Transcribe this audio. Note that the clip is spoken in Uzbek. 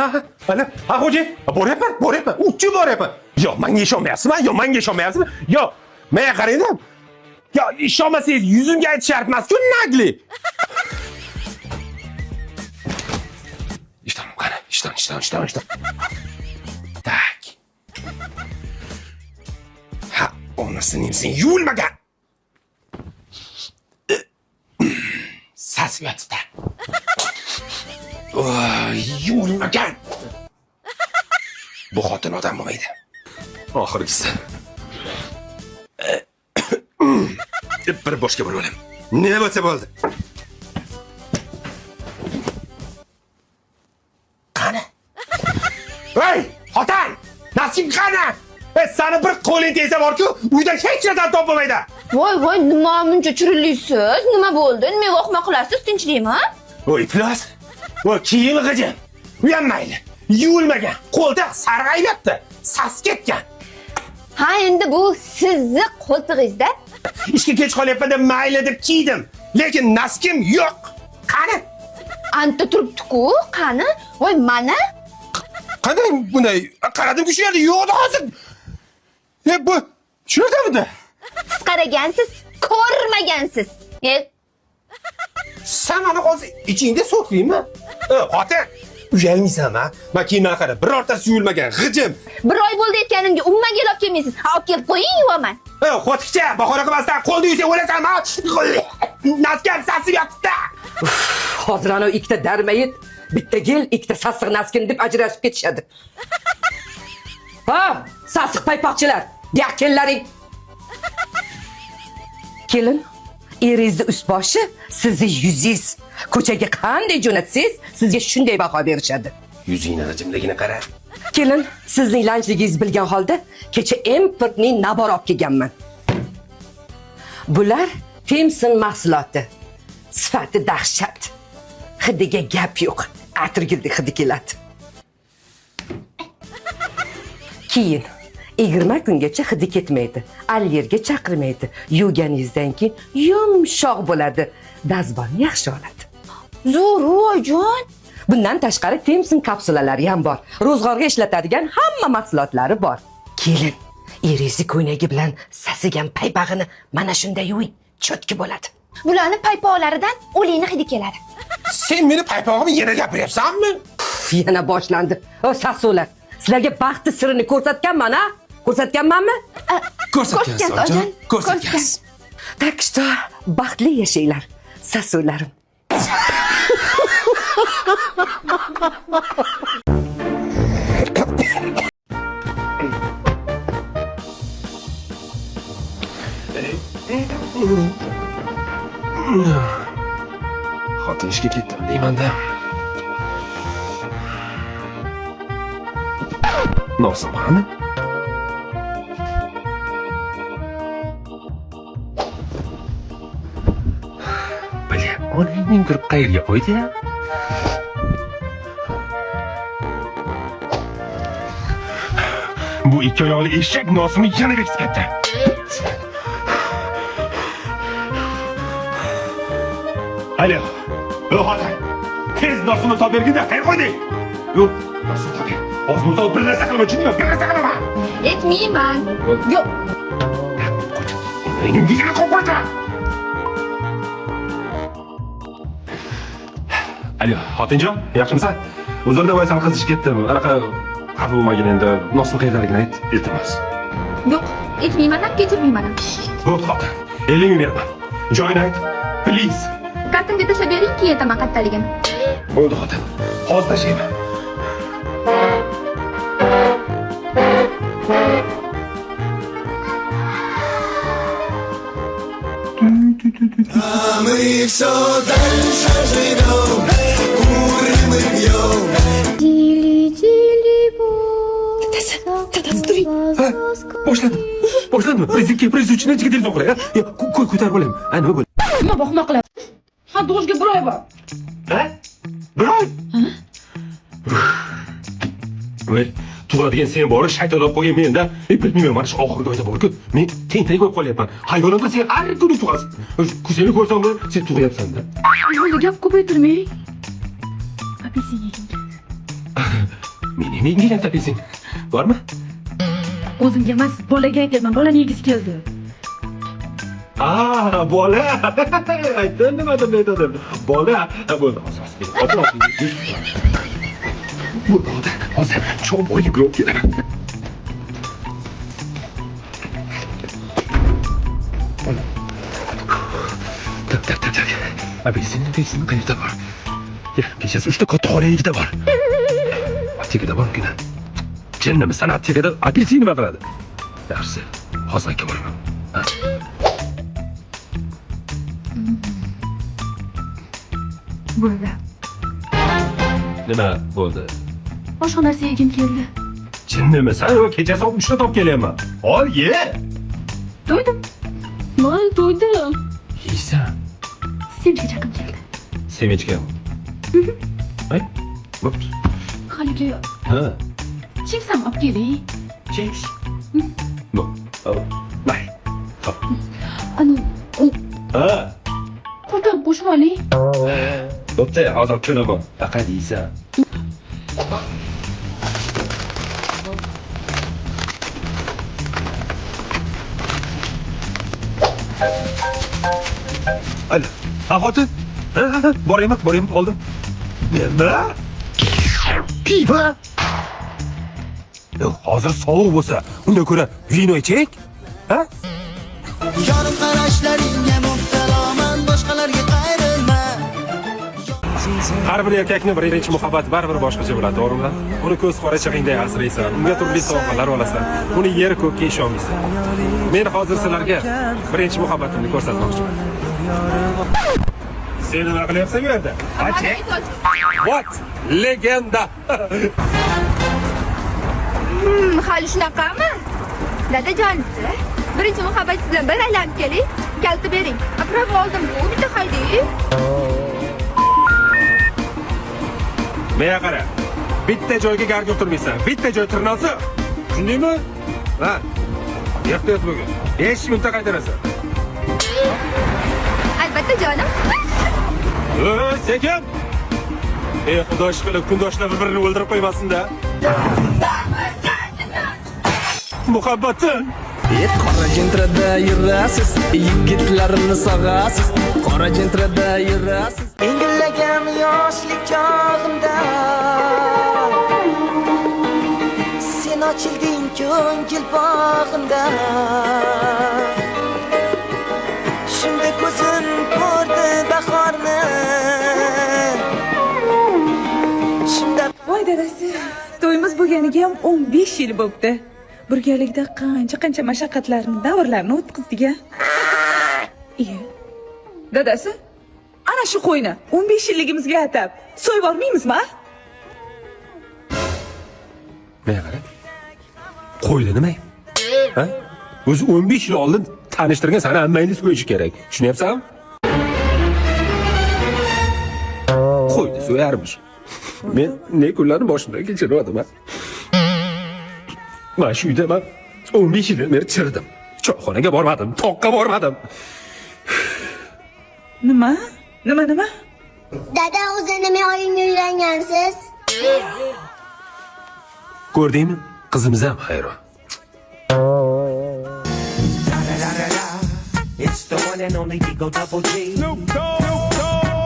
ha xo'ja, boryapman. Uchi boryapman. Yo, menga ishonmayapsizmi? Yo, menga qarangda. Yo, ishonmasangiz yuzimga aytish shart emas-ku, nagli. İştahım qani, ishton. Tak. Ha, onasini sen yuvilmagan. Sas yotibdi. Yuvilmagan. Bu xotin odam bo'lmaydi. Oxirgisi. Bir boshqa bir o'lim. Ne bo'lsa bo'ldi. Qani? Hey, xotin! Nasim qani? Seni bir qo'ling tegsa borku, uyda hech narsa topolmaydi. Voy, nima buncha chirillaysiz? Nima bo'ldi? Nima vaqma qilasiz? Tinchlikmi? Voy, iflos. Voy, kiyim g'ijim. Uyalmaydi. Yuvilmagan. Qo'lda sarg'aylabdi. Sas ketgan. Ha, endi bu sizni qo'ltig'ingizda. Ishga kech qolyapman deb mayli deb kiydim. Lekin naskim yo'q. Qani? Anta turibdi-ku, qani? Voy, mana. Qanday bunday? Qaradim-ku shu yerda yo'qdi hozir. Bu shu yerdamidi? Siz qaragansiz, ko'rmagansiz. Sen meni hozir ichingda so'qlaymi? Xotin, uyalmaysanmi? Men kiyimga qara, birortasi yuyilmagan, g'ijim. Bir oy bo'ldi aytganimga, umuman olib kelmaysiz. Ha, olib kelib qo'ying, yuvaman. Xotikcha, bahora qilmasdan qo'lda yuysa o'lasanmi? Naskim sasib yotibdi. Hozir ana ikkita darmayit, bitta gel, ikkita sassiq naskin deb ajrashib ketishadi. Ha, sassiq paypoqchilar, buyoqqa kellaring. Kelin, eringizni ust boshi, sizni yuzingiz. Ko'chaga qanday jo'natsangiz, sizga shunday baho berishadi. Yuzingni g'ijimligini qara. Kelin, sizning lanchligingiz bilgan holda kecha importning nabor olib kelganman. Bular Temsin mahsuloti. Sifati dahshat. Hidiga gap yo'q. Atirgildek hidi keladi. Keyin 20 kungacha hidi ketmaydi. Allergiya chaqirmaydi. Yuvganingizdan keyin yumshoq bo'ladi. Dazbolni yaxshi oladi. Zo'r, voyjon. Bundan tashqari Temsin kapsulalari ham bor. Ro'zg'orga ishlatadigan hamma mahsulotlari bor. Kelin, eringizni ko'ynagi bilan sasigan paypog'ini mana shunday yuving, chotki bo'ladi. Bularni paypoqlaridan o'likni hidi keladi. Sen meni paypog'imni yana gapiryapsanmi? Yana boshlandi. O sasuvlar. Sizlarga baxtni sirini ko'rsatganman, ha? Ko'rsatganmanmi? Ko'rsatgansiz, ojon. Ko'rsatgansiz. Tak что, baxtli yashanglar, sasuvlarim. Xotin ishga ketdi deyman-da. Nosim qani? Bale, onangning kirib qayerga qo'ydi? Bu ikki oyoqli eshak Nosimni yana bekitdi. Alo, xotin. Tez Nosimni topib bergin-da, qayerga qo'yding? Yo'q, Nosim toping. O'zimizda bir narsa qilma, tushundingmi? Bir narsa qilma. Aytmayman. Yo'q. Nega qo'ydi? Alo, xotinjon, yaxshimisan? O'zimda voy sal qizishib ketdim. Anaqa xafa bo'lmagin endi. Nosim qayerdaligini ayt, iltimos. Yo'q, aytmayman, kechirmayman. Bo'pti, xotin. 50 ming beraman. Joyini ayt, please. Kartamga tashlab bering, keyin aytaman qattaligini. Bo'ldi, xotin. Hozir tashlayman. А мы все дальше живем, курим и пьем. Boshladimi? Prezident uchun nechga telefon qilay? Ko'tarib olaymi? Nima bo'ldi? Nima boqma qilib? Ha, do'shga bir oy bor. Ha? Bir oy? Voy, tug'adigan sen bori shayton olib qo'ygan menda. Bilmayman, mana shu oxirgi oyda borku, men tentirab qo'yib qolyapman. Hayvonimga sen har kuni tug'asan. Seni ko'rsam sen tug'yapsan-da. Bo'ldi, gap ko'paytirmang. Apelsin yeying. Mening nega tepesing? Bormi? O'zimga emas, bolaga aytyapman. Bolani yegisi keldi. Bola. Aytdim nima deb aytadim. Bola. Bo'ldi. Bo'ldi. Hozir cho'p o'yib yurib kelaman. Tak. Apelsin qayerda bor? Kechasi 3 ta katta xo'rayigida bor. Chekida borgina. Jinnimi san'at chekida apelsin nima qiladi? Yaxshi. Hozir aka boraman. Bo'ldi. Nima bo'ldi? Boshqa narsa yegim keldi. Jinnimi? Sen o kechasi 3 ta top kelyapman. Ol, ye. To'ydim. Men to'ydim. Yeysan. Senga chaqim keldi. Sevinchga. Ay. Ups. Haligi Ha. chiksam olib keling. Cheeks. No. Bay. Hop. Ana, Ha. qo'ldan qo'shib oling. Bo'pti, hozir ko'raman. Faqat yeysan. Hadi. Xotin. Boraymi, oldim. Nima? Piva? Hozir sovuq bo'lsa, undan ko'ra vino ichaylik. Ha? Yarım qarashlaringga muftaloman, boshqalarga qayrilma. Har bir erkakning birinchi muhabbati baribir boshqacha bo'ladi, to'g'rimi? Uni ko'z qorachig'ingday asraysan, unga turli sovg'alar olasan, uni yer ko'kka ishonmaysan. Men hozir sizlarga birinchi muhabbatimni ko'rsatmoqchiman. Sen nima qilyapsan bu yerda? What? Legenda. Hali shunaqami? Dadajonisi, birinchi muhabbatingiz bilan bir aylanib keling. Kalta bering. Apravo oldim. Bu bitta hayding. Menga qara. Bitta joyga garga o'tirmaysan. Bitta joy tirnosi. Shundaymi? Ha. Ehtiyot bo'lgin. 5 minutda qaytarasan. Albatta jonim. Sekin. Xudo ishqilib kundoshlar bir-birini o'ldirib qo'ymasin-da. Muhabbatim. Qora jentrada yurasiz, yigitlarni sog'asiz. Qora jentrada yurasiz. Engillagan yoshlik chog'imda sen ochilding ko'ngil bog'imda. Shunda ko'zim ko'rdi bahorni. Shunda Voy dadasi, to'yimiz bo'lganiga ham 15 yil bo'libdi. Birgalikda qancha mashaqqatlarni, davrlarni o'tkazdik-a. Dadasi, ana shu qo'yni 15 yilligimizga atab so'yib olmaymizmi? Menga qara. Qo'ydi nima? Ha? O'zi 15 yil oldin tanishtirgan seni ammangiz qo'yishi kerak. Tushunyapsanmi? Qo'ydi so'yarmish. Men ne kunlarni boshimdan kechirdim. Mana shu uyda men 15 yil men chirdim. Choyxonaga bormadim, toqqa bormadim. Nima? Dada, o'zi nima oyingga uylangansiz? Ko'rdingmi? Qizimiz ham hayron. It's the one and only Digo Double G.